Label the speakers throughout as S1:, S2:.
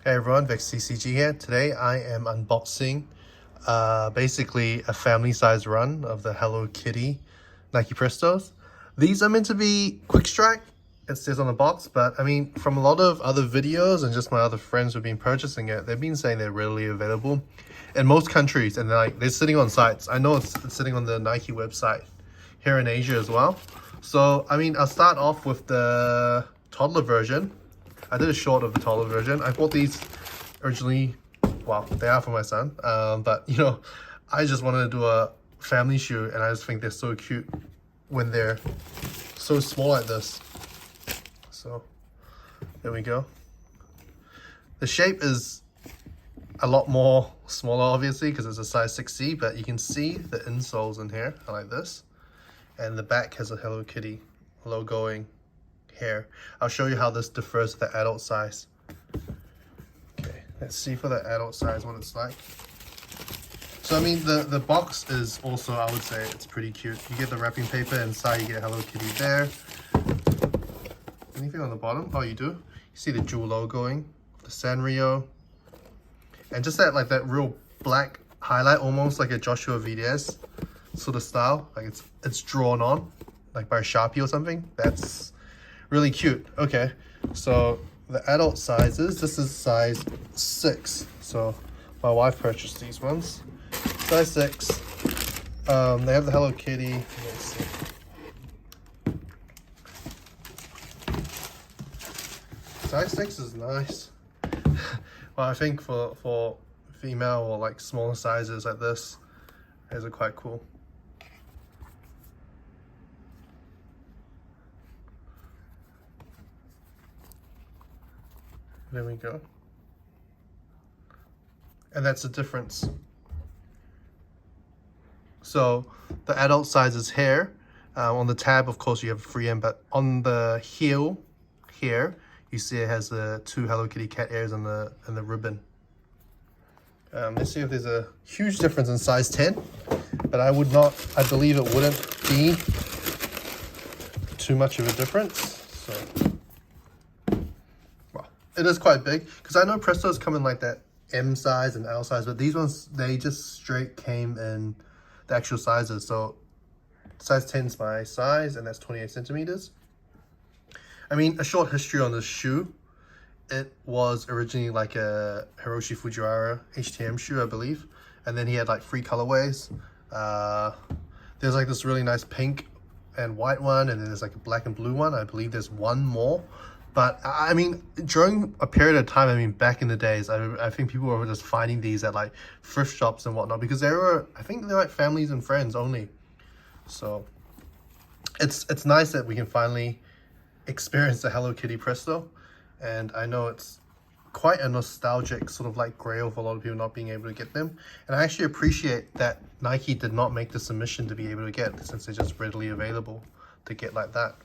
S1: Hey everyone, VexCCG here. Today I am unboxing basically a family size run of the Hello Kitty Nike Prestos. These are meant to be quick strike, it says on the box, but I mean from a lot of other videos and just my other friends who've been purchasing it, they've been saying they're readily available in most countries, and they're sitting on sites. I know it's sitting on the Nike website here in Asia as well. So I mean, I'll start off with the toddler version. I did a short of the toddler version. I bought these originally, well, they are for my son, but you know, I just wanted to do a family shoe, and I just think they're so cute when they're so small like this. So there we go. The shape is a lot more smaller, obviously, because it's a size 6C, but you can see the insoles in here are like this, and the back has a Hello Kitty logoing here. I'll show you how this differs to the adult size. Okay, let's see for the adult size what it's like. So I mean, the box is also, I would say, it's pretty cute. You get the wrapping paper inside, you get Hello Kitty there. Anything on the bottom? Oh, you do. You see the jewel logoing, the Sanrio, and just that, like that real black highlight, almost like a Joshua VDS sort of style. Like it's drawn on, like by a Sharpie or something. That's really cute. Okay, so the adult sizes, this is size 6. So my wife purchased these ones. Size 6. They have the Hello Kitty. Let's see. Size 6 is nice. Well, I think for female or like smaller sizes like this, these are quite cool. There we go. And that's the difference. So the adult size is here. On the tab, of course, you have a free end, but on the heel here, you see it has the 2 Hello Kitty cat ears and the ribbon. Let's see if there's a huge difference in size 10, but I believe it wouldn't be too much of a difference. So it is quite big, because I know Prestos come in like that M size and L size, but these ones, they just straight came in the actual sizes. So size 10 is my size, and that's 28 centimeters. I mean, a short history on this shoe. It was originally like a Hiroshi Fujiwara HTM shoe, I believe. And then he had like 3 colorways. There's like this really nice pink and white one, and then there's like a black and blue one. I believe there's one more. But I mean, during a period of time, I mean, back in the days, I think people were just finding these at like thrift shops and whatnot, because they were, I think they're like families and friends only. So it's nice that we can finally experience the Hello Kitty Presto. And I know it's quite a nostalgic sort of like grail for a lot of people not being able to get them. And I actually appreciate that Nike did not make the submission to be able to get, since they're just readily available to get like that.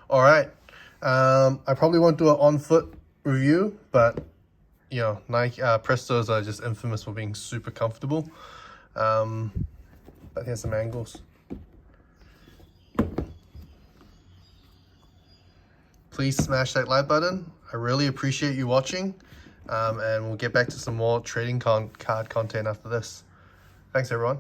S1: All right. I probably won't do an on-foot review, but you know, Nike Prestos are just infamous for being super comfortable. But here's some angles. Please smash that like button. I really appreciate you watching, and we'll get back to some more trading card content after this. Thanks everyone.